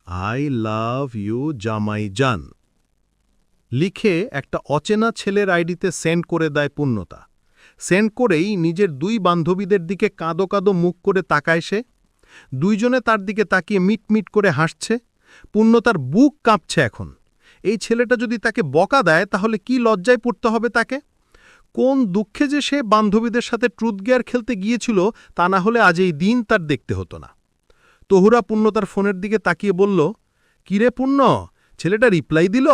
I love you জামাইজান লিখে একটা অচেনা ছেলের আইডিতে সেন্ড করে দেয় পূর্ণতা। সেন্ড করেই নিজের দুই বান্ধবীদের দিকে কাঁদো কাঁদো মুখ করে তাকায় সে। দুইজনে তার দিকে তাকিয়ে মিটমিট করে হাসছে। পূর্ণতার বুক কাঁপছে এখন। এই ছেলেটা যদি তাকে বকা দেয় তাহলে কি লজ্জায় পড়তে হবে তাকে। কোন দুঃখে যে সে বান্ধবীদের সাথে ট্রুথ গেয়ার খেলতে গিয়েছিল, তা না হলে আজ এই দিন তার দেখতে হতো না। তহুরা পূর্ণতার ফোনের দিকে তাকিয়ে বলল, কিরে পূর্ণ, ছেলেটা রিপ্লাই দিল?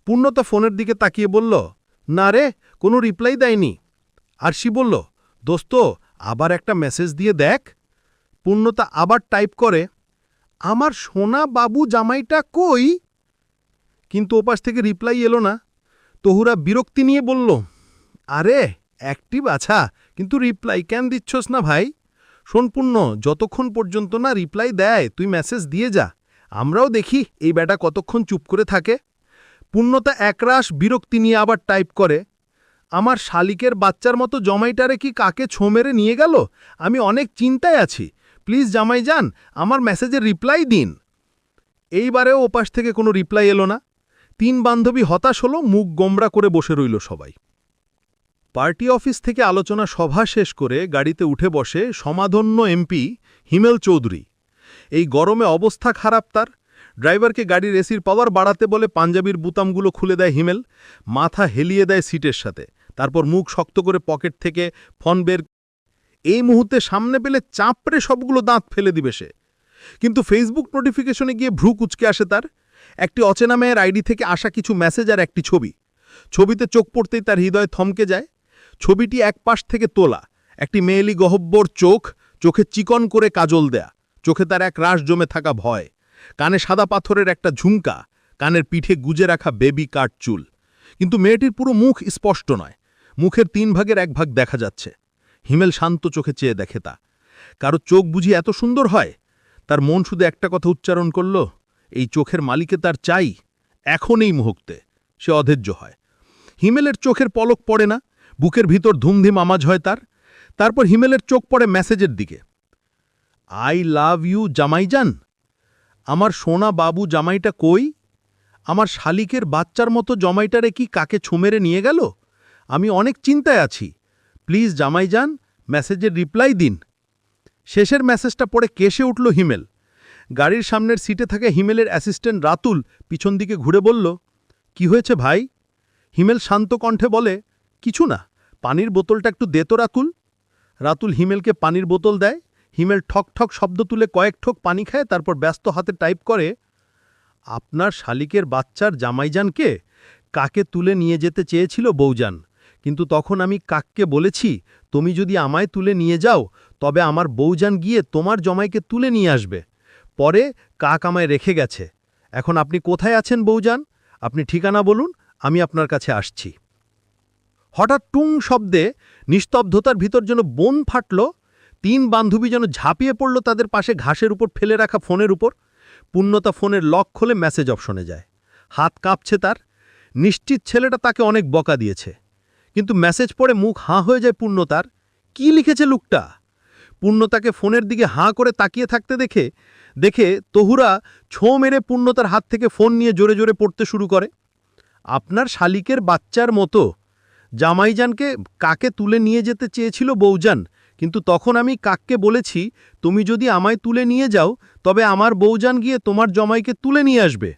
পূর্ণতা ফোনের দিকে তাকিয়ে বলল, না রে, কোনো রিপ্লাই দেয়নি। আরশি বলল, দোস্ত, আবার একটা মেসেজ দিয়ে দেখ। পূর্ণতা আবার টাইপ করে, আমার সোনা বাবু জামাইটা কই? কিন্তু ওপাশ থেকে রিপ্লাই এলো না। তহুরা বিরক্তি নিয়ে বলল, আরে অ্যাক্টিভ আছা, কিন্তু রিপ্লাই কেন দিচ্ছস না ভাই? শোন পূর্ণ, যতক্ষণ পর্যন্ত না রিপ্লাই দেয় তুই মেসেজ দিয়ে যা, আমরাও দেখি এই ব্যাটা কতক্ষণ চুপ করে থাকে। পূর্ণতা একরাশ বিরক্তি নিয়ে আবার টাইপ করে, আমার শালিকের বাচ্চার মতো জমাইটারে কি কাকে ছো মেরে নিয়ে গেল? আমি অনেক চিন্তায় আছি, প্লিজ জামাইজান আমার মেসেজের রিপ্লাই দিন। এইবারেও ওপাশ থেকে কোনো রিপ্লাই এলো না। তিন বান্ধবী হতাশ হলো, মুখ গোমরা করে বসে রইল সবাই। পার্টি অফিস থেকে আলোচনা সভা শেষ করে গাড়িতে উঠে বসে সমাধন্য এমপি হিমেল চৌধুরী। এই গরমে অবস্থা খারাপ তার। ড্রাইভারকে গাড়ির এসির পাওয়ার বাড়াতে বলে পাঞ্জাবির বুতামগুলো খুলে দেয় হিমেল, মাথা হেলিয়ে দেয় সিটের সাথে। তারপর মুখ শক্ত করে পকেট থেকে ফোন বের। এই মুহূর্তে সামনে পেলে চাপড়ে সবগুলো দাঁত ফেলে দিবে সে। কিন্তু ফেসবুক নোটিফিকেশনে গিয়ে ভ্রু কুচকে আসে তার। একটি অচেনা মেয়ের আইডি থেকে আসা কিছু মেসেজ আর একটি ছবি। ছবিতে চোখ পড়তেই তার হৃদয় থমকে যায়। ছবিটি এক পাশ থেকে তোলা, একটি মেয়েলি গহব্বর চোখ, চোখে চিকন করে কাজল দেয়া, চোখে তার এক রাশ জমে থাকা ভয়, কানে সাদা পাথরের একটা ঝুমকা, কানের পিঠে গুজে রাখা বেবি কাট চুল। কিন্তু মেয়েটির পুরো মুখ স্পষ্ট নয়, মুখের 3 ভাগের 1 ভাগ দেখা যাচ্ছে। হিমেল শান্ত চোখে চেয়ে দেখে তা। কারো চোখ বুঝি এত সুন্দর হয়? তার মন শুধু একটা কথা উচ্চারণ করল, এই চোখের মালিকে তার চাই, এখন এই মুহূর্তে। সে অধৈর্য হয়। হিমেলের চোখের পলক পড়ে না, বুকের ভিতর ধুমধিম আওয়াজ হয় তার। তারপর হিমেলের চোখ পড়ে মেসেজের দিকে। আই লাভ ইউ জামাইজান, আমার সোনা বাবু জামাইটা কই? আমার শালিকের বাচ্চার মতো জমাইটারে কি কাকে ছুমেরে নিয়ে গেল? আমি অনেক চিন্তায় আছি, প্লিজ জামাইজান মেসেজের রিপ্লাই দিন। শেষের মেসেজটা পড়ে কেসে উঠল হিমেল। গাড়ির সামনের সিটে থাকা হিমেলের অ্যাসিস্ট্যান্ট রাতুল পিছন দিকে ঘুরে বলল, কি হয়েছে ভাই? হিমেল শান্ত কণ্ঠে বলে, কিছু না, পানির বোতলটা একটু দে তো রাতুল। রাতুল হিমেলকে পানির বোতল দেয়। হিমেল ঠক ঠক শব্দ তুলে কয়েক ঠোক পানি খায়, তারপর ব্যস্ত হাতে টাইপ করে, আপনার শালিকের বাচ্চার জামাইজানকে কাকে তুলে নিয়ে যেতে চেয়েছিল বৌজান, কিন্তু তখন আমি কাককে বলেছি, তুমি যদি আমায় তুলে নিয়ে যাও তবে আমার বৌজান গিয়ে তোমার জমাইকে তুলে নিয়ে আসবে। পরে কাক আমায় রেখে গেছে। এখন আপনি কোথায় আছেন বৌজান? আপনি ঠিকানা বলুন, আমি আপনার কাছে আসছি। হঠাৎ টুং শব্দে নিস্তব্ধতার ভিতর যেন বন ফাটল। 3 বান্ধবী যেন ঝাঁপিয়ে পড়ল তাদের পাশে ঘাসের উপর ফেলে রাখা ফোনের উপর। পূর্ণতা ফোনের লক খুলে মেসেজ অপশনে যায়। হাত কাঁপছে তার। নিশ্চিত ছেলেটা তাকে অনেক বকা দিয়েছে। কিন্তু মেসেজ পড়ে মুখ হাঁ হয়ে যায় পূর্ণতার। কি লিখেছে লোকটা? পূর্ণতাকে ফোনের দিকে হাঁ করে তাকিয়ে থাকতে দেখে তহুরা ছোঁ মেরে পূর্ণতার হাত থেকে ফোন নিয়ে জোরে জোরে পড়তে শুরু করে, আপনার শালিকের বাচ্চার মতো জামাইজানকে কাকে তুলে নিয়ে যেতে চেয়েছিল বৌজান, কিন্তু তখন আমি কাককে বলেছি, তুমি যদি আমায় তুলে নিয়ে যাও তবে আমার বৌজান গিয়ে তোমার জমাইকে তুলে নিয়ে আসবে।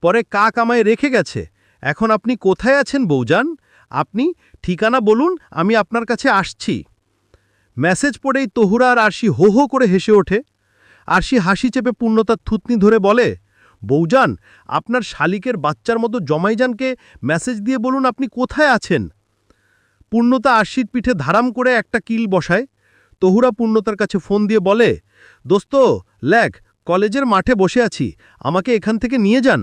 পরে কাক আমায় রেখে গেছে। এখন আপনি কোথায় আছেন বৌজান? আপনি ঠিকানা বলুন, আমি আপনার কাছে আসছি। মেসেজ পড়েই তহুরা আর আরশি হো হো করে হেসে ওঠে। আরশি হাসি চেপে পূর্ণতার থুতনি ধরে বলে, বৌজান, আপনার শালিকের বাচ্চার মতো জমাইজানকে মেসেজ দিয়ে বলুন আপনি কোথায় আছেন। পূর্ণতা আরশির পিঠে ধারাম করে একটা কিল বসায়। তহুরা পূর্ণতার কাছে ফোন দিয়ে বলে, দোস্ত লেখ, কলেজের মাঠে বসে আছি, আমাকে এখান থেকে নিয়ে যান।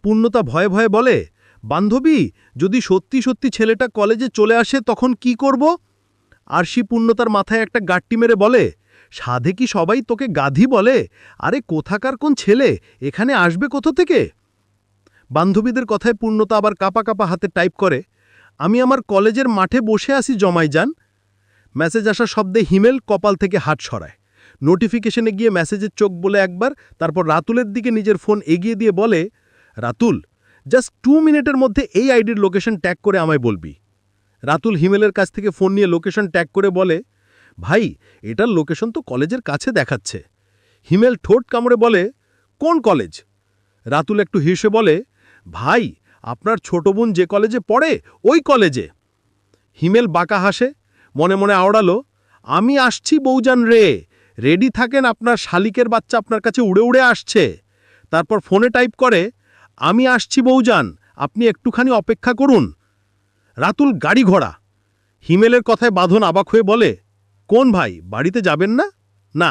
পূর্ণতা ভয়ে ভয়ে বলে, বান্ধবী, যদি সত্যি সত্যি ছেলেটা কলেজে চলে আসে তখন কি করব? আরশি পূর্ণতার মাথায় একটা গাঁট্টি মেরে বলে, সাধে কি সবাই তোকে গাধি বলে? আরে কোথাকার কোন ছেলে এখানে আসবে কোথা থেকে? বান্ধবীদের কথায় পূর্ণতা আবার কাপা কাপা হাতে টাইপ করে, আমি আমার কলেজের মাঠে বসে আছি জমাইজান। মেসেজ আসা শব্দে হিমেল কপাল থেকে হাত সরায়। নোটিফিকেশনে গিয়ে মেসেজের চোখ বলে একবার, তারপর রাতুলের দিকে নিজের ফোন এগিয়ে দিয়ে বলে, রাতুল, জাস্ট 2 মিনিটের মধ্যে এই আইডির লোকেশন ট্যাগ করে আমায় বলবি। রাতুল হিমেলের কাছ থেকে ফোন নিয়ে লোকেশন ট্যাগ করে বলে, ভাই, এটার লোকেশন তো কলেজের কাছে দেখাচ্ছে। হিমেল ঠোঁট কামড়ে বলে, কোন কলেজ? রাতুল একটু হেসে বলে, ভাই, আপনার ছোট বোন যে কলেজে পড়ে ওই কলেজে। হিমেল বাঁকা হাসে, মনে মনে আওড়ালো, আমি আসছি বৌজান রে, রেডি থাকেন, আপনার শালিকের বাচ্চা আপনার কাছে উড়ে উড়ে আসছে। তারপর ফোনে টাইপ করে, আমি আসছি বৌজান, আপনি একটুখানি অপেক্ষা করুন। রাতুল গাড়ি ঘোড়া। হিমেলের কথায় বাঁধন অবাক হয়ে বলে, কোন ভাই, বাড়িতে যাবেন না? না।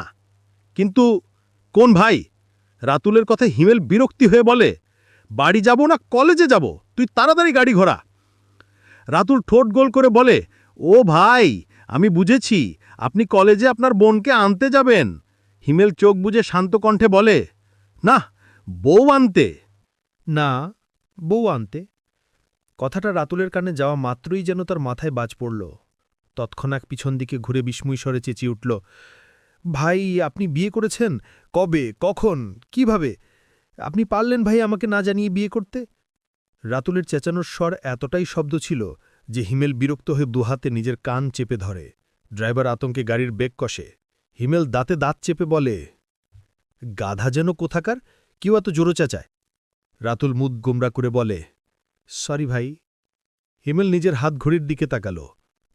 কিন্তু কোন ভাই? রাতুলের কথায় হিমেল বিরক্তি হয়ে বলে, বাড়ি যাব না কলেজে যাব, তুই তাড়াতাড়ি গাড়ি ঘোড়া। রাতুল ঠোঁট গোল করে বলে, ও ভাই, আমি বুঝেছি, আপনি কলেজে আপনার বোনকে আনতে যাবেন। হিমেল চোখ বুজে শান্ত কণ্ঠে বলে, না, বউ আনতে। না, বউ আনতে। কথাটা রাতুলের কানে যাওয়া মাত্রই যেন তার মাথায় বাজ পড়ল। তৎক্ষণাৎ পিছন দিকে ঘুরে বিস্ময় স্বরে চেঁচিয়ে উঠল, ভাই, আপনি বিয়ে করেছেন? কবে, কখন, কিভাবে? আপনি পারলেন ভাই আমাকে না জানিয়ে বিয়ে করতে? রাতুলের চেঁচানোর স্বর এতটাই শব্দ ছিল যে হিমেল বিরক্ত হয়ে দুহাতে নিজের কান চেপে ধরে। ড্রাইভার আতঙ্কে গাড়ির বেগ কষে। হিমেল দাঁতে দাঁত চেপে বলে, গাধা যেন কোথাকার, কেউ এত জোরো চেঁচায়। রাতুল মুখ গোমরা করে বলে, সরি ভাই। হিমেল নিজের হাত ঘড়ির দিকে তাকাল।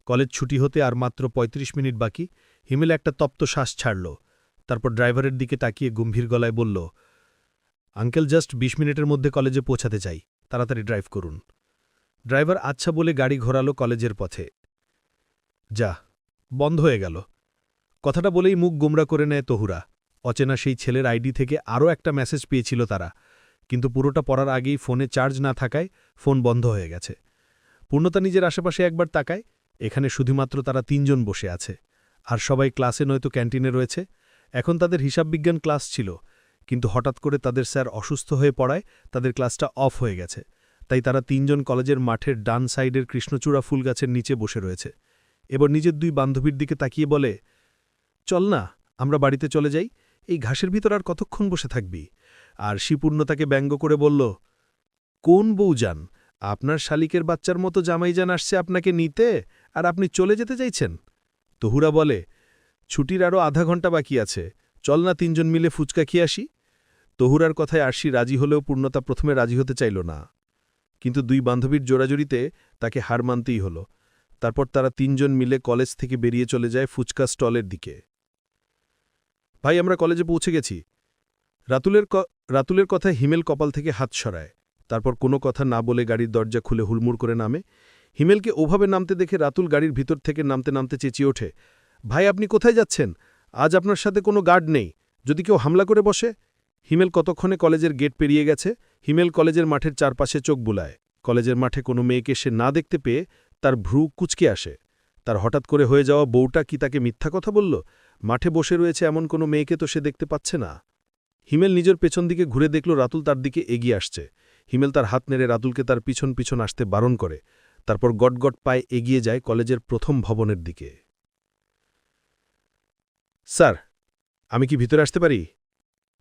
কলেজ ছুটি হতে আর মাত্র ৩৫ মিনিট বাকি। হিমেল একটা তপ্ত শ্বাস ছাড়ল, তারপর ড্রাইভারের দিকে তাকিয়ে গম্ভীর গলায় বলল, আঙ্কেল, জাস্ট ২০ মিনিটের মধ্যে কলেজে পৌঁছাতে চাই, তাড়াতাড়ি ড্রাইভ করুন। ড্রাইভার আচ্ছা বলে গাড়ি ঘোরালো কলেজের পথে। যা, বন্ধ হয়ে গেল। কথাটা বলেই মুখ গোমরা করে নেয় তহুরা। অচেনা সেই ছেলের আইডি থেকে আরও একটা মেসেজ পেয়েছিল তারা, কিন্তু পুরোটা পড়ার আগেই ফোনে চার্জ না থাকায় ফোন বন্ধ হয়ে গেছে। পূর্ণতা নিজের আশেপাশে একবার তাকায়, এখানে শুধুমাত্র তারা ৩ জন বসে আছে, আর সবাই ক্লাসে নয়তো ক্যান্টিনে রয়েছে। এখন তাদের হিসাববিজ্ঞান ক্লাস ছিল, কিন্তু হঠাৎ করে তাদের স্যার অসুস্থ হয়ে পড়ায় তাদের ক্লাসটা অফ হয়ে গেছে। তাই তারা ৩ জন কলেজের মাঠের ডান সাইডের কৃষ্ণচূড়া ফুলগাছের নিচে বসে রয়েছে। এবার নিজের ২ বান্ধবীর দিকে তাকিয়ে বলে, চল না, আমরা বাড়িতে চলে যাই, এই ঘাসের ভিতর আর কতক্ষণ বসে থাকবি? আর শিপূর্ণতাকে ব্যঙ্গ করে বলল, কোন বউজান, আপনার শালিকের বাচ্চার মতো জামাইজান আসছে আপনাকে নিতে, আর আপনি চলে যেতে চাইছেন? তহুরা বলে, ছুটির আরও আধা ঘন্টা বাকি আছে, চল না ৩ জন মিলে ফুচকা খেয়ে আসি। তহুরার কথায় আরশি রাজি হলেও পূর্ণতা প্রথমে রাজি হতে চাইল না, কিন্তু ২ বান্ধবীর জোড়াজুড়িতে তাকে হার মানতেই হল। তারপর তারা ৩ জন মিলে কলেজ থেকে বেরিয়ে চলে যায় ফুচকা স্টলের দিকে। ভাই, আমরা কলেজে পৌঁছে গেছি। রাতুলের কথায় হিমেল কপাল থেকে হাত সরায়, তারপর কোনো কথা না বলে গাড়ির দরজা খুলে হুড়মুড় করে নামে। হিমেলকে ওভাবে নামতে দেখে রাতুল গাড়ির ভিতর থেকে নামতে নামতে চেঁচিয়ে ওঠে, ভাই, আপনি কোথায় যাচ্ছেন? আজ আপনার সাথে কোনো গার্ড নেই, যদি কেউ হামলা করে বসে। হিমেল কতক্ষণে কলেজের গেট পেরিয়ে গেছে। হিমেল কলেজের মাঠের চারপাশে চোখ বুলায়। কলেজের মাঠে কোনো মেয়েকে সে না দেখতে পেয়ে তার ভ্রু কুঁচকে আসে। তার হঠাৎ করে হয়ে যাওয়া বউটা কি তাকে মিথ্যা কথা বলল? মাঠে বসে রয়েছে এমন কোনো মেয়েকে তো সে দেখতে পাচ্ছে না। হিমেল নিজের পেছন দিকে ঘুরে দেখল রাতুল তার দিকে এগিয়ে আসছে। হিমেল তার হাত নেড়ে রাতুলকে তার পিছন পিছন আসতে বারণ করে, তারপর গটগট পায়ে এগিয়ে যায় কলেজের প্রথম ভবনের দিকে। স্যার, আমি কি ভিতরে আসতে পারি?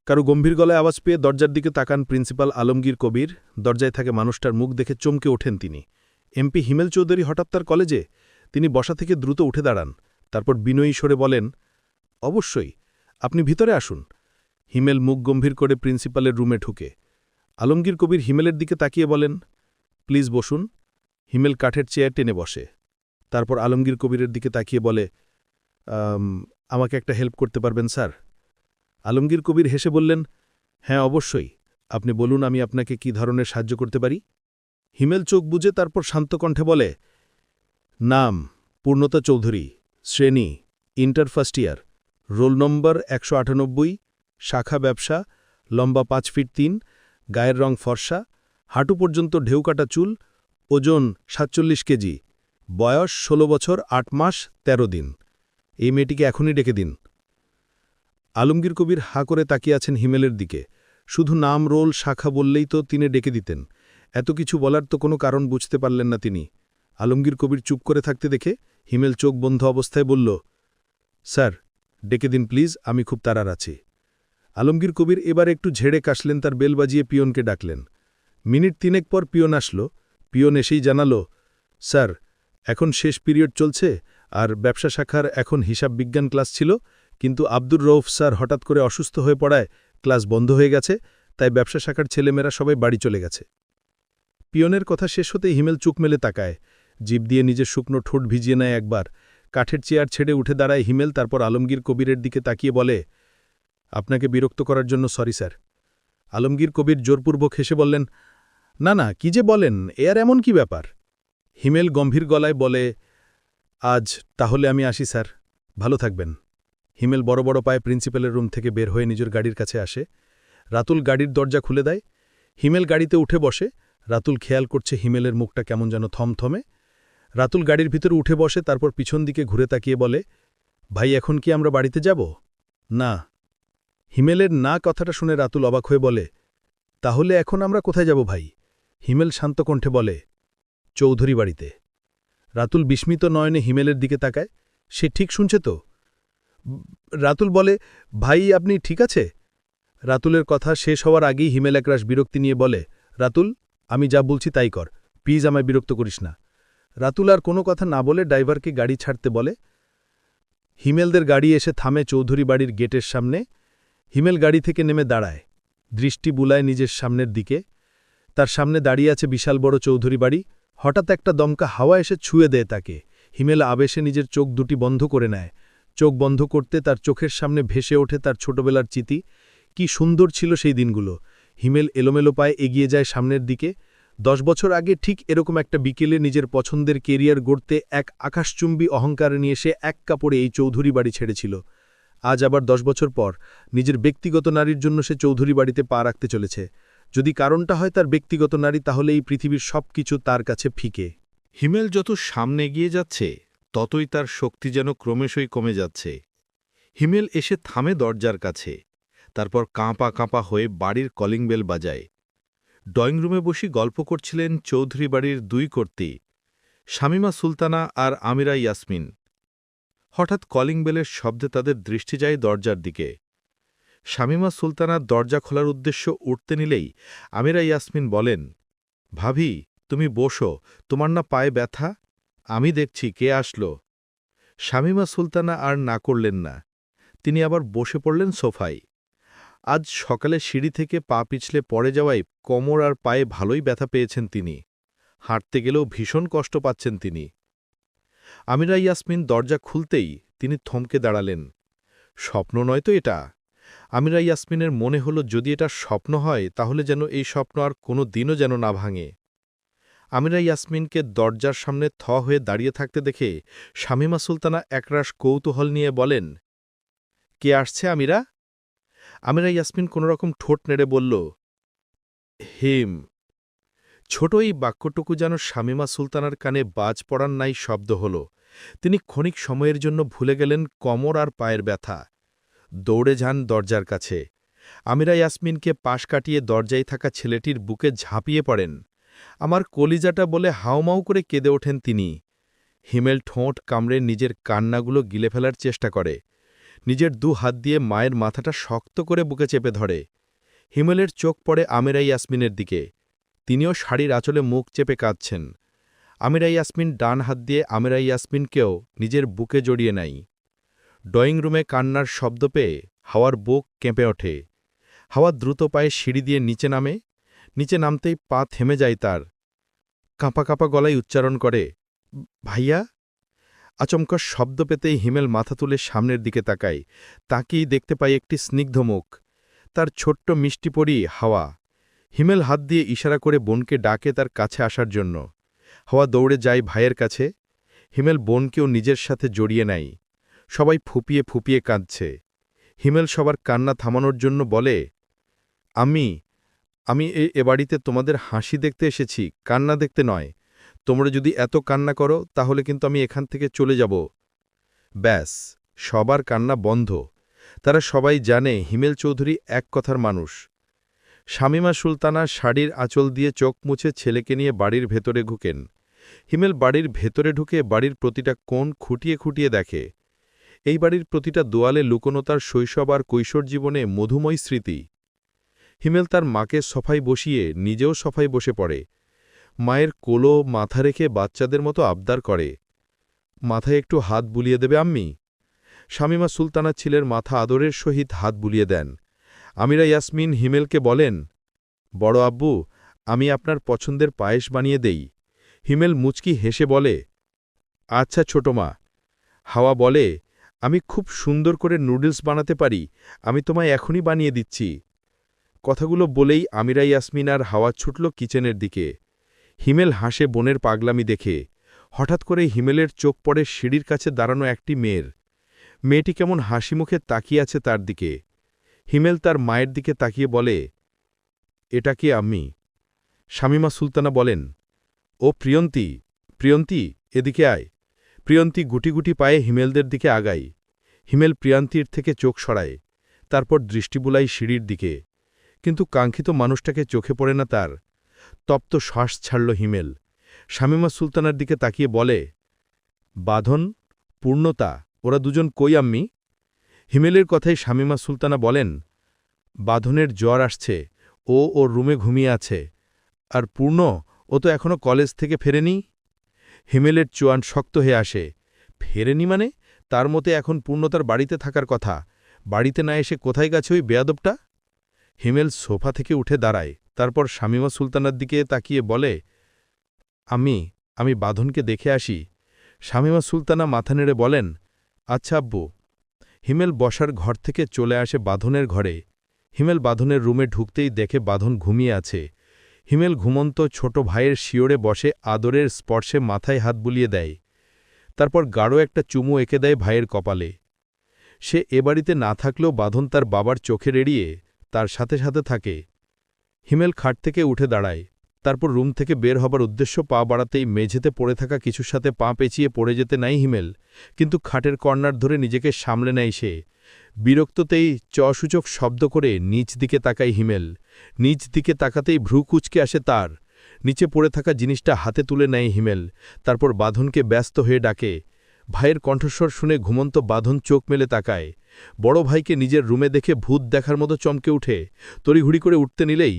কারো গম্ভীর গলায় আওয়াজ পেয়ে দরজার দিকে তাকান প্রিন্সিপাল আলমগীর কবির। দরজায় থাকে মানুষটার মুখ দেখে চমকে ওঠেন তিনি। এমপি হিমেল চৌধুরী হঠাৎ তার কলেজে? তিনি বসা থেকে দ্রুত উঠে দাঁড়ান, তারপর বিনয়ী স্বরে বলেন, অবশ্যই, আপনি ভিতরে আসুন। হিমেল মুখ গম্ভীর করে প্রিন্সিপালের রুমে ঢুকে। আলমগীর কবির হিমেলের দিকে তাকিয়ে বলেন, প্লিজ বসুন। হিমেল কাঠের চেয়ার টেনে বসে। তারপর আলমগীর কবিরের দিকে তাকিয়ে বলে, আমাকে একটা হেল্প করতে পারবেন স্যার? আলমগীর কবির হেসে বললেন, হ্যাঁ অবশ্যই, আপনি বলুন, আমি আপনাকে কি ধরনের সাহায্য করতে পারি? হিমেল চোখ বুজে তারপর শান্ত কণ্ঠে বলে, নাম পূর্ণতা চৌধুরী, শ্রেণী inter first year, roll number ১৯৮, শাখা ব্যবসা, লম্বা ৫ ফিট ৩, গায়ের রং ফর্সা, হাঁটু পর্যন্ত ঢেউকাটা চুল, ওজন ৪৭ কেজি, বয়স ১৬ বছর ৮ মাস ১৩ দিন। এই মেয়েটিকে এখনই ডেকে দিন। আলমগীর কবির হা করে তাকিয়ে আছেন হিমেলের দিকে। শুধু নাম, রোল, শাখা বললেই তো তিনি ডেকে দিতেন, এত কিছু বলার তো কোনো কারণ বুঝতে পারলেন না তিনি। আলমগীর কবির চুপ করে থাকতে দেখে হিমেল চোখ বন্ধ অবস্থায় বলল, স্যার, ডেকে দিন প্লিজ, আমি খুব তাড়ার আছি। আলমগীর কবির এবার একটু ঝেড়ে কাশলেন, তার বেল বাজিয়ে পিয়নকে ডাকলেন। মিনিট 3 পর পিয়ন আসলো। পিয়ন এসেই জানালো, স্যার, এখন শেষ পিরিয়ড চলছে, আর ব্যবসা শাখার এখন হিসাব বিজ্ঞান ক্লাস ছিল, কিন্তু আব্দুর রউফ স্যার হঠাৎ করে অসুস্থ হয়ে পড়ায় ক্লাস বন্ধ হয়ে গেছে, তাই ব্যবসা শাখার ছেলেমেয়েরা সবাই বাড়ি চলে গেছে। পিয়নের কথা শেষ হতেই হিমেল চুক মেলে তাকায়, জিভ দিয়ে নিজের শুকনো ঠোঁট ভিজিয়ে নেয় একবার। কাঠের চেয়ার ছেড়ে উঠে দাঁড়ায় হিমেল, তারপর আলমগীর কবিরের দিকে তাকিয়ে বলে, আপনাকে বিরক্ত করার জন্য সরি স্যার। আলমগীর কবির জোরপূর্বক হেসে বললেন, না না, কি যে বলেন, এ আর এমন কি ব্যাপার। হিমেল গম্ভীর গলায় বলে, আজ তাহলে আমি আসি স্যার, ভালো থাকবেন। হিমেল বড় বড় পায়ে প্রিন্সিপালের রুম থেকে বের হয়ে নিজের গাড়ির কাছে আসে। রাতুল গাড়ির দরজা খুলে দেয়। হিমেল গাড়িতে উঠে বসে। রাতুল খেয়াল করছে হিমেলের মুখটা কেমন যেন থমথমে। রাতুল গাড়ির ভিতরে উঠে বসে, তারপর পিছন দিকে ঘুরে তাকিয়ে বলে, ভাই, এখন কি আমরা বাড়িতে যাব? না। হিমেলের না কথাটা শুনে রাতুল অবাক হয়ে বলে, তাহলে এখন আমরা কোথায় যাব ভাই? হিমেল শান্ত কণ্ঠে বলে, চৌধুরী বাড়িতে। রাতুল বিস্মিত নয়নে হিমেলের দিকে তাকায়, সে ঠিক শুনছে তো? রাতুল বলে, ভাই, আপনি ঠিক আছে? রাতুলের কথা শেষ হওয়ার আগেই হিমেল একরাশ বিরক্তি নিয়ে বলে, রাতুল, আমি যা বলছি তাই কর, প্লিজ আমায় বিরক্ত করিস না। রাতুল আর কোনো কথা না বলে ড্রাইভারকে গাড়ি ছাড়তে বলে। হিমেলদের গাড়ি এসে থামে চৌধুরী বাড়ির গেটের সামনে। হিমেল গাড়ি থেকে নেমে দাঁড়ায়, দৃষ্টি বুলায় নিজের সামনের দিকে। তার সামনে দাঁড়িয়ে আছে বিশাল বড় চৌধুরী বাড়ি। হঠাৎ একটা দমকা হাওয়া এসে ছুঁয়ে দেয় তাকে। হিমেল আবেশে নিজের চোখ দুটি বন্ধ করে নেয়। চোখ বন্ধ করতে তার চোখের সামনে ভেসে ওঠে তার ছোটবেলার স্মৃতি। কি সুন্দর ছিল সেই দিনগুলো। হিমেল এলোমেলো পায়ে এগিয়ে যায় সামনের দিকে। 10 বছর আগে ঠিক এরকম একটা বিকেলে নিজের পছন্দের কেরিয়ার গড়তে এক আকাশচুম্বী অহংকার নিয়ে সে এক কাপড়ে এই চৌধুরী বাড়ি ছেড়েছিল। আজ আবার 10 বছর পর নিজের ব্যক্তিগত নারীর জন্য সে চৌধুরী বাড়িতে পা রাখতে চলেছে। যদি কারণটা হয় তার ব্যক্তিগত নারী, তাহলে এই পৃথিবীর সবকিছু তার কাছে ফিকে। হিমেল যত সামনে এগিয়ে যাচ্ছে ততই তার শক্তি যেন ক্রমশই কমে যাচ্ছে। হিমেল এসে থামে দরজার কাছে, তারপর কাঁপা কাঁপা হয়ে বাড়ির কলিং বেল বাজায়। ড্রয়িং রুমে বসে গল্প করছিলেন চৌধুরী বাড়ির 2 কর্ত্রী, শামিমা সুলতানা আর আমিরা ইয়াসমিন। হঠাৎ কলিং বেলের শব্দে তাদের দৃষ্টি যায় দরজার দিকে। শামিমা সুলতানার দরজা খোলার উদ্দেশ্য উঠতে নিলেই আমিরা ইয়াসমিন বলেন, ভাবি, তুমি বসো, তোমার না পায়ে ব্যথা? আমি দেখছি কে আসলো। শামিমা সুলতানা আর না করলেন না, তিনি আবার বসে পড়লেন সোফায়। আজ সকালে সিঁড়ি থেকে পা পিছলে পড়ে যাওয়ায় কোমর আর পায়ে ভালোই ব্যথা পেয়েছেন তিনি। হাঁটতে গেলেও ভীষণ কষ্ট পাচ্ছেন তিনি। আমিরা ইয়াসমিন দরজা খুলতেই তিনি থমকে দাঁড়ালেন। স্বপ্ন নয় তো এটা? আমিরা ইয়াসমিনের মনে হল যদি এটা স্বপ্ন হয় তাহলে যেন এই স্বপ্ন আর কোনো দিনও যেন না ভাঙে। আমিরা ইয়াসমিনকে দরজার সামনে হয়ে দাঁড়িয়ে থাকতে দেখে শামিমা সুলতানা একরাশ কৌতূহল নিয়ে বলেন, কে আসছে আমিরা? আমিরা ইয়াসমিন কোনোরকম ঠোঁট নেড়ে বলল, হিম। ছোট এই বাক্যটুকু যেন শামিমা সুলতানার কানে বাজ পড়ার নাই শব্দ হল। তিনি ক্ষণিক সময়ের জন্য ভুলে গেলেন কোমর আর পায়ের ব্যথা। দৌড়ে যান দরজার কাছে। আমিরা ইয়াসমিনকে পাশ কাটিয়ে দরজায় থাকা ছেলেটির বুকে ঝাঁপিয়ে পড়েন। আমার কলিজাটা বলে হাউমাউ করে কেঁদে ওঠেন তিনি। হিমেল ঠোঁট কামড়ে নিজের কান্নাগুলো গিলে ফেলার চেষ্টা করে। নিজের 2 হাত দিয়ে মায়ের মাথাটা শক্ত করে বুকে চেপে ধরে। হিমেলের চোখ পড়ে আমিরা ইয়াসমিনের দিকে। তিনিও শাড়ির আঁচলে মুখ চেপে কাঁদছেন। আমিরা ইয়াসমিন ডান হাত দিয়ে আমিরা ইয়াসমিনকেও নিজের বুকে জড়িয়ে নেয়। ড্রয়িং রুমে কান্নার শব্দ পেয়ে হাওয়ার বুক কেঁপে ওঠে। হাওয়া দ্রুত পায়ে সিঁড়ি দিয়ে নিচে নামে। নিচে নামতেই পা থেমে যায় তার। কাঁপা কাঁপা গলায় উচ্চারণ করে, ভাইয়া। আচমকা শব্দ পেতেই হিমেল মাথা তুলে সামনের দিকে তাকায়। তাকেই দেখতে পায় একটি স্নিগ্ধ মুখ। তার ছোট্ট মিষ্টি পরি হাওয়া। হিমেল হাত দিয়ে ইশারা করে বোনকে ডাকে তার কাছে আসার জন্য। হাওয়া দৌড়ে যায় ভাইয়ের কাছে। হিমেল বোনকেও নিজের সাথে জড়িয়ে নেয়। সবাই ফুপিয়ে ফুপিয়ে কাঁদছে। হিমেল সবার কান্না থামানোর জন্য বলে, আমি এ বাড়িতে তোমাদের হাসি দেখতে এসেছি, কান্না দেখতে নয়। তোমরা যদি এত কান্না করো তাহলে কিন্তু আমি এখান থেকে চলে যাব। ব্যাস, সবার কান্না বন্ধ। তারা সবাই জানে হিমেল চৌধুরী এক কথার মানুষ। শামিমা সুলতানা শাড়ির আঁচল দিয়ে চোখ মুছে ছেলেকে নিয়ে বাড়ির ভেতরে ঢুকেন। হিমেল বাড়ির ভেতরে ঢুকে বাড়ির প্রতিটা কোণ খুঁটিয়ে খুঁটিয়ে দেখে। এই বাড়ির প্রতিটা দোয়ালে লুকোনো তার শৈশব আর কৈশোর জীবনে মধুময় স্মৃতি। হিমেল তার মাকে সফাই বসিয়ে নিজেও সফাই বসে পড়ে। মায়ের কোলো মাথা রেখে বাচ্চাদের মতো আবদার করে, মাথায় একটু হাত বুলিয়ে দেবে আম্মি? শামীমা সুলতানা ছেলের মাথা আদরের সহিত হাত বুলিয়ে দেন। আমিরা ইয়াসমিন হিমেলকে বলেন, বড় আব্বু, আমি আপনার পছন্দের পায়েস বানিয়ে দেই। হিমেল মুচকি হেসে বলে, আচ্ছা ছোট মা। হাওয়া বলে, আমি খুব সুন্দর করে নুডলস বানাতে পারি, আমি তোমায় এখনই বানিয়ে দিচ্ছি। কথাগুলো বলেই আমিরা ইয়াসমিন আর হাওয়া ছুটল কিচেনের দিকে। হিমেল হাসে বোনের পাগলামি দেখে। হঠাৎ করে হিমেলের চোখ পড়ে সিঁড়ির কাছে দাঁড়ানো একটি মেয়ের। মেয়েটি কেমন হাসি মুখে তাকিয়ে আছে তার দিকে। হিমেল তার মায়ের দিকে তাকিয়ে বলে, এটা কি আমি? শামীমা সুলতানা বলেন, ও প্রিয়ন্তী, প্রিয়ন্তী, এদিকে আয়। প্রিয়ন্তী গুটি গুটি পায়ে হিমেলদের দিকে আগায়। হিমেল প্রিয়ন্তীর থেকে চোখ সরায়, তারপর দৃষ্টি বুলাই সিঁড়ির দিকে। কিন্তু কাঙ্ক্ষিত মানুষটাকে চোখে পড়ে না তার। তপ্ত শ্বাস ছাড়ল হিমেল। শামীমা সুলতানার দিকে তাকিয়ে বলে, বাঁধন, পূর্ণতা, ওরা দুজন কই আম্মি? হিমেলের কথায় শামীমা সুলতানা বলেন, বাঁধনের জ্বর আসছে, ও ওর রুমে ঘুমিয়ে আছে। আর পূর্ণ, ও তো এখনও কলেজ থেকে ফেরেনি। হিমেলের চোয়ান শক্ত হয়ে আসে। ফেরেনি মানে? তার মতে এখন পূর্ণতার বাড়িতে থাকার কথা। বাড়িতে না এসে কোথায় গেছে ওই বেয়াদবটা? হিমেল সোফা থেকে উঠে দাঁড়ায়, তারপর শামীমা সুলতানার দিকে তাকিয়ে বলে, আমি বাঁধনকে দেখে আসি। শামীমা সুলতানা মাথা নেড়ে বলেন, আচ্ছা আব্বু। হিমেল বসার ঘর থেকে চলে আসে বাঁধনের ঘরে। হিমেল বাঁধনের রুমে ঢুকতেই দেখে বাঁধন ঘুমিয়ে আছে। হিমেল ঘুমন্ত ছোট ভাইয়ের শিওরে বসে আদরের স্পর্শে মাথায় হাত বুলিয়ে দেয়। তারপর গাঢ় একটা চুমু এঁকে দেয় ভাইয়ের কপালে। সে এ বাড়িতে না থাকলেও বাঁধন তার বাবার চোখের এড়িয়ে তার সাথে সাথে থাকে। হিমেল খাট থেকে উঠে দাঁড়ায়, তারপর রুম থেকে বের হবার উদ্দেশ্য পা বাড়াতেই মেঝেতে পড়ে থাকা কিছুর সাথে পা পেঁচিয়ে পড়ে যেতে নাই হিমেল, কিন্তু খাটের কর্নার ধরে নিজেকে সামলে নেয় সে। বিরক্ততেই চসূচক শব্দ করে নিচ দিকে তাকায় হিমেল। নিচ দিকে তাকাতেই ভ্রু কুচকে আসে তার। নিচে পড়ে থাকা জিনিসটা হাতে তুলে নেয় হিমেল, তারপর বাঁধনকে ব্যস্ত হয়ে ডাকে। ভাইয়ের কণ্ঠস্বর শুনে ঘুমন্ত বাঁধন চোখ মেলে তাকায়। বড় ভাইকে নিজের রুমে দেখে ভূত দেখার মতো চমকে উঠে। তড়িঘড়ি করে উঠতে নিলেই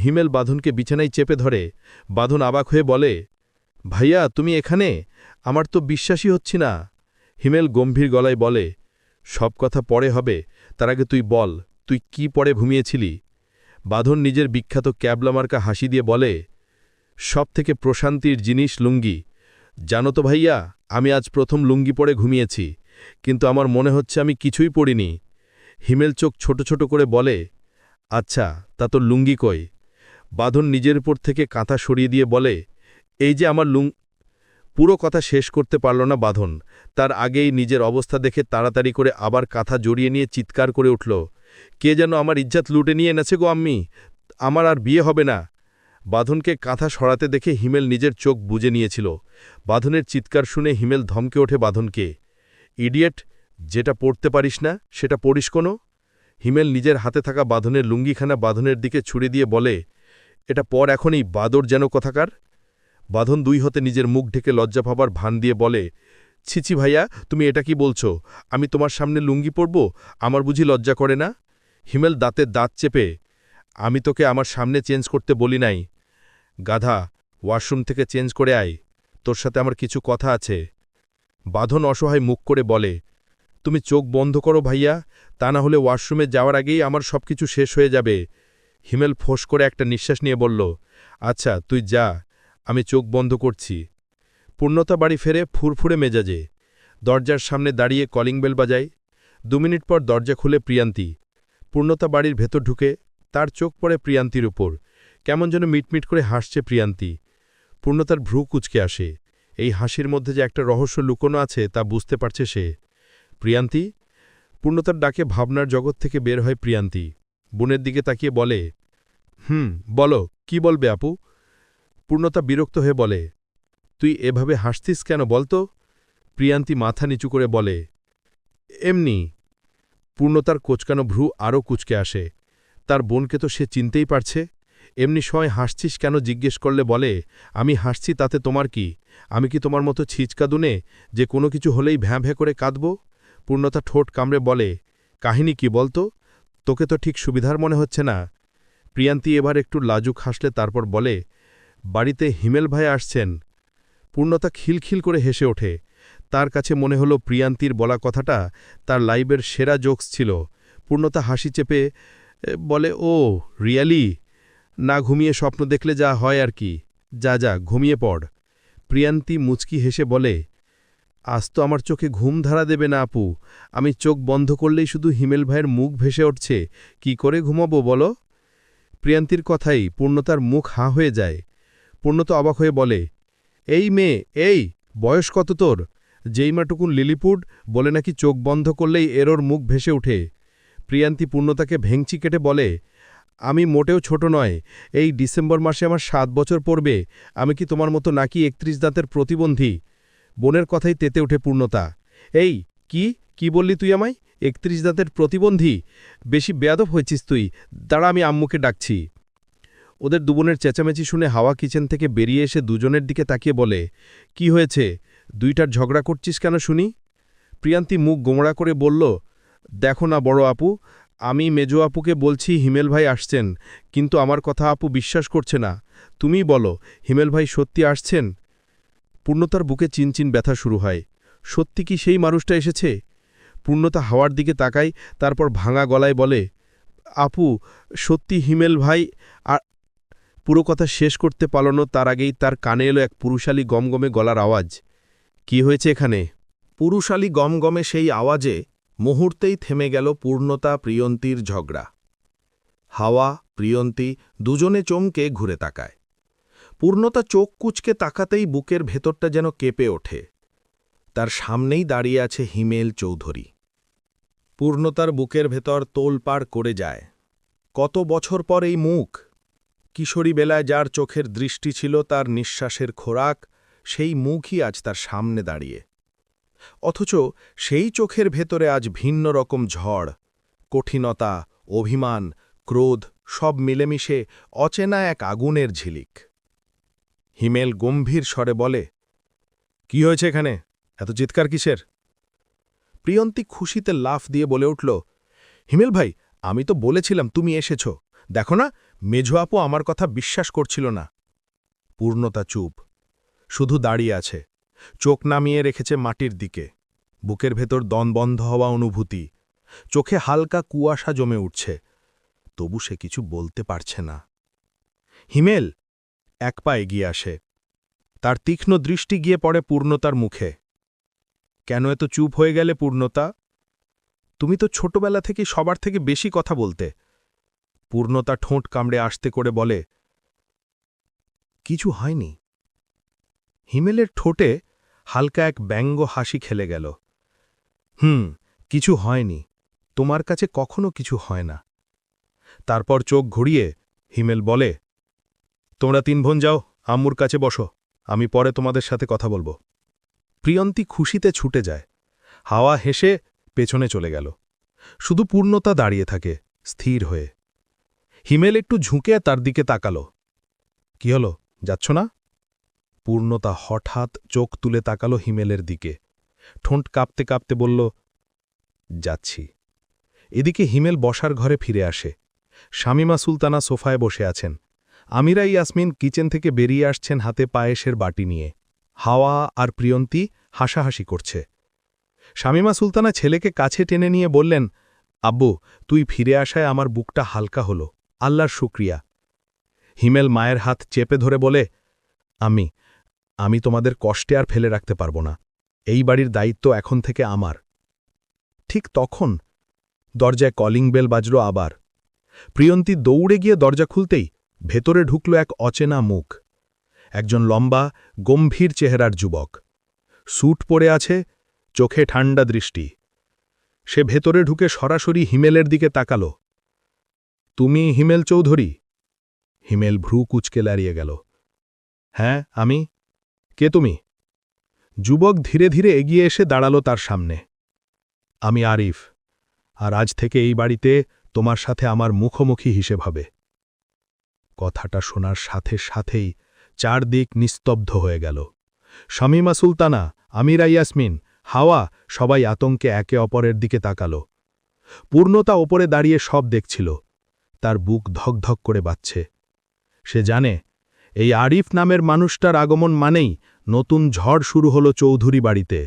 হিমেল বাঁধনকে বিছানায় চেপে ধরে। বাঁধন অবাক হয়ে বলে, ভাইয়া তুমি এখানে? আমার তো বিশ্বাসই হচ্ছি না। হিমেল গম্ভীর গলায় বলে, সব কথা পরে হবে, তার আগে তুই বল, তুই কি পরে ঘুমিয়েছিলি? বাঁধন নিজের বিখ্যাত ক্যাবলামার্কা হাসি দিয়ে বলে, সব থেকে প্রশান্তির জিনিস লুঙ্গি। জানো তো ভাইয়া, আমি আজ প্রথম লুঙ্গি পরে ঘুমিয়েছি, কিন্তু আমার মনে হচ্ছে আমি কিছুই পড়িনি। হিমেল চোখ ছোট ছোট করে বলে, আচ্ছা তা তোর লুঙ্গি কই? বাঁধন নিজের উপর থেকে কাঁথা সরিয়ে দিয়ে বলে, এই যে আমার পুরো কথা শেষ করতে পারল না বাঁধন। তার আগেই নিজের অবস্থা দেখে তাড়াতাড়ি করে আবার কাঁথা জড়িয়ে নিয়ে চিৎকার করে উঠল, কে যেন আমার ইজ্জত লুটে নিয়ে এনেছে গো আম্মি, আমার আর বিয়ে হবে না। বাঁধনকে কাঁথা সরাতে দেখে হিমেল নিজের চোখ বুজে নিয়েছিল। বাঁধনের চিৎকার শুনে হিমেল ধমকে ওঠে বাঁধনকে, ইডিয়েট, যেটা পড়তে পারিস না সেটা পড়িস কোনো? হিমেল নিজের হাতে থাকা বাঁধনের লুঙ্গিখানা বাঁধনের দিকে ছুড়ে দিয়ে বলে, এটা পর এখনই, বাদর যেন কথাকার। বাঁধন দুই হতে নিজের মুখ ঢেকে লজ্জা পাবার ভান দিয়ে বলে, ছিছি ভাইয়া, তুমি এটা কি বলছো? আমি তোমার সামনে লুঙ্গি পরব? আমার বুঝি লজ্জা করে না? হিমেল দাঁতে দাঁত চেপে, আমি তোকে আমার সামনে চেঞ্জ করতে বলি নাই। গাধা, ওয়াশরুম থেকে চেঞ্জ করে আয়, তোর সাথে আমার কিছু কথা আছে। বাঁধন অসহায় মুখ করে বলে, তুমি চোখ বন্ধ করো ভাইয়া, তা না হলে ওয়াশরুমে যাওয়ার আগেই আমার সবকিছু শেষ হয়ে যাবে। হিমেল ফোঁস করে একটা নিঃশ্বাস নিয়ে বলল, আচ্ছা তুই যা, আমি চোখ বন্ধ করছি। পূর্ণতা বাড়ি ফেরে ফুরফুরে মেজাজে। দরজার সামনে দাঁড়িয়ে কলিং বেল বাজায়। 2 মিনিট পর দরজা খুলে প্রিয়ান্তি। পূর্ণতা বাড়ির ভেতর ঢুকে তার চোখ পড়ে প্রিয়ান্তির উপর। কেমন যেন মিটমিট করে হাসছে প্রিয়ান্তি। পূর্ণতার ভ্রু কুচকে আসে। এই হাসির মধ্যে যে একটা রহস্য লুকোনো আছে তা বুঝতে পারছে সে। প্রিয়ান্তি? পূর্ণতার ডাকে ভাবনার জগৎ থেকে বের হয় প্রিয়ান্তি। বোনের দিকে তাকিয়ে বলে, বলো, কি বলবে আপু? পূর্ণতা বিরক্ত হয়ে বলে, তুই এভাবে হাসতিস কেন বলতো? প্রিয়ান্তি মাথা নিচু করে বলে, এমনি। পূর্ণতার কোচকানো ভ্রু আরও কুচকে আসে। তার বোনকে তো সে চিনতেই পারছে। এমনি সময় হাসছিস কেন জিজ্ঞেস করলে বলে, আমি হাসছি তাতে তোমার কি? আমি কি তোমার মতো ছিচকা দুনে যে কোনো কিছু হলেই ভ্যাঁ ভ্যাঁ করে কাঁদব? পূর্ণতা ঠোঁট কামড়ে বলে, কাহিনী কি বলতো? তোকে তো ঠিক সুবিধার মনে হচ্ছে না। প্রিয়ান্তি এবার একটু লাজুক হাসলে তারপর বলে, বাড়িতে হিমেল ভাই আসছেন। পূর্ণতা খিলখিল করে হেসে ওঠে। তার কাছে মনে হলো প্রিয়ান্তির বলা কথাটা তার লাইভের সেরা জোকস ছিল। পূর্ণতা হাসি চেপে বলে, ও রিয়ালি? না ঘুমিয়ে স্বপ্ন দেখলে যা হয় আর কি। যা যা ঘুমিয়ে পড়। প্রিয়ান্তি মুচকি হেসে বলে, আজ তো আমার চোখে ঘুম ধারা দেবে না আপু। আমি চোখ বন্ধ করলেই শুধু হিমেল ভাইয়ের মুখ ভেসে উঠছে। কি করে ঘুমাবো বলো? প্রিয়ান্তির কথাই পূর্ণতার মুখ হাঁ হয়ে যায়। পূর্ণতা অবাক হয়ে বলে, এই মেয়ে, এই বয়স কত তোর? যেই মাটুকুন লিলিপুট বলে নাকি চোখ বন্ধ করলেই এরোর মুখ ভেসে ওঠে। প্রিয়ান্তি পূর্ণতাকে ভেংচি কেটে বলে, আমি মোটেও ছোট নয়। এই ডিসেম্বর মাসে আমার 7 বছর পড়বে। আমি কি তোমার মতো নাকি 31 দাঁতের প্রতিবন্ধী? বোনের কথাই তেতে ওঠে পূর্ণতা। এই কি বললি তুই আমায়? 31 দাঁতের প্রতিবন্ধী? বেশি বেয়াদব হয়েছিস তুই। দাঁড়া, আমি আম্মুকে ডাকছি। ওদের দুবোনের চেঁচামেচি শুনে হাওয়া কিচেন থেকে বেরিয়ে এসে দুজনের দিকে তাকিয়ে বলে, কি হয়েছে? দুইটার ঝগড়া করছিস কেন শুনি? প্রিয়ান্তি মুখ গোমড়া করে বলল, দেখো না বড় আপু, আমি মেজো আপুকে বলছি হিমেল ভাই আসছেন, কিন্তু আমার কথা আপু বিশ্বাস করছে না। তুমিই বলো, হিমেল ভাই সত্যি আসছেন? পূর্ণতার বুকে চিনচিন ব্যথা শুরু হয়। সত্যি কি সেই মানুষটা এসেছে? পূর্ণতা হাওয়ার দিকে তাকায়, তারপর ভাঙা গলায় বলে, আপু সত্যি হিমেল ভাই। আর পুরো কথা শেষ করতে পারল তার আগেই তার কানে এলো এক পুরুষালী গমগমে গলার আওয়াজ। কি হয়েছে এখানে? পুরুষালী গমগমে সেই আওয়াজে মুহূর্তেই থেমে গেল পূর্ণতা প্রিয়ন্তীর ঝগড়া। হাওয়া, প্রিয়ন্তী দুজনে চমকে ঘুরে তাকায়। পূর্ণতা চোখ কুচকে তাকাতেই বুকের ভেতরটা যেন কেঁপে ওঠে। তার সামনেই দাঁড়িয়ে আছে হিমেল চৌধুরী। পূর্ণতার বুকের ভেতর তোলপাড় করে যায়। কত বছর পর এই মুখ! কিশোরী বেলায় যার চোখের দৃষ্টি ছিল তার নিঃশ্বাসের খোরাক, সেই মুখই আজ তার সামনে দাঁড়িয়ে। অথচ সেই চোখের ভেতরে আজ ভিন্ন রকম ঝড়, কঠিনতা, অভিমান, ক্রোধ সব মিলেমিশে অচেনা এক আগুনের ঝিলিক। হিমেল গম্ভীর স্বরে বলে, কি হয়েছে এখানে? এত চিৎকার কিসের? প্রিয়ন্তী খুশিতে লাফ দিয়ে বলে উঠল, হিমেল ভাই, আমি তো বলেছিলাম তুমি এসেছ। দেখো না, মেঝো আপু আমার কথা বিশ্বাস করছিল না। পূর্ণতা চুপ, শুধু দাঁড়িয়ে আছে, চোখ নামিয়ে রেখেছে মাটির দিকে। বুকের ভেতর দনবন্ধ হওয়া অনুভূতি, চোখে হালকা কুয়াশা জমে উঠছে, তবু সে কিছু বলতে পারছে না। হিমেল এক পা এগিয়ে আসে। তার তীক্ষ্ণ দৃষ্টি গিয়ে পড়ে পূর্ণতার মুখে। কেন এত চুপ হয়ে গেলে পূর্ণতা? তুমি তো ছোটবেলা থেকে সবার থেকে বেশি কথা বলতে। পূর্ণতা ঠোঁট কামড়ে আসতে করে বলে, কিছু হয়নি। হিমেলের ঠোঁটে হালকা এক ব্যঙ্গ হাসি খেলে গেল। কিছু হয়নি, তোমার কাছে কখনো কিছু হয় না। তারপর চোখ ঘুরিয়ে হিমেল বলে, তোমরা 3 বোন যাও, আম্মুর কাছে বসো, আমি পরে তোমাদের সাথে কথা বলবো। প্রিয়ন্তী খুশিতে ছুটে যায়। হাওয়া হেসে পেছনে চলে গেল। শুধু পূর্ণতা দাঁড়িয়ে থাকে স্থির হয়ে। হিমেল একটু ঝুঁকে তার দিকে তাকালো। কি হলো, যাচ্ছ না? পূর্ণতা হঠাৎ চোখ তুলে তাকালো হিমেলের দিকে, ঠোঁট কাঁপতে কাঁপতে বলল, যাচ্ছি। এদিকে হিমেল বসার ঘরে ফিরে আসে। শামিমা সুলতানা সোফায় বসে আছেন। আমিরা ইয়াসমিন কিচেন থেকে বেরিয়ে আসছেন হাতে পায়েসের বাটি নিয়ে। হাওয়া আর প্রিয়ন্তী হাসাহাসি করছে। শামিমা সুলতানা ছেলেকে কাছে টেনে নিয়ে বললেন, আব্বু, তুই ফিরে আসায় আমার বুকটা হালকা হলো, আল্লাহর শুক্রিয়া। হিমেল মায়ের হাত চেপে ধরে বলে, আমি তোমাদের কষ্টে আর ফেলে রাখতে পারব না। এই বাড়ির দায়িত্ব এখন থেকে আমার। ঠিক তখন দরজায় কলিং বেল বাজল আবার। প্রিয়ন্তী দৌড়ে গিয়ে দরজা খুলতেই ভেতরে ঢুকল এক অচেনা মুখ। একজন লম্বা, গম্ভীর চেহারার যুবক। স্যুট পরে আছে, চোখে ঠান্ডা দৃষ্টি। সে ভেতরে ঢুকে সরাসরি হিমেলের দিকে তাকাল। তুমি হিমেল চৌধুরী? হিমেল ভ্রু কুচকে লাড়িয়ে গেল। হ্যাঁ, আমি। কে তুমি? যুবক ধীরে ধীরে এগিয়ে এসে দাঁড়াল তার সামনে। আমি আরিফ, আর আজ থেকে এই বাড়িতে তোমার সাথে আমার মুখোমুখি হিসেব হবে। কথাটা শোনার সাথে সাথেই চারদিক নিস্তব্ধ হয়ে গেল। শামিমা সুলতানা, আমিরা ইয়াসমিন, হাওয়া, সবাই আতঙ্কে একে অপরের দিকে তাকালো। পূর্ণতা ওপরে দাঁড়িয়ে সব দেখছিল। তার বুক ধকধক করে বাজছে। সে জানে, এই আরিফ নামের মানুষটার আগমন মানেই নতুন ঝড় শুরু হলো চৌধুরী বাড়িতে।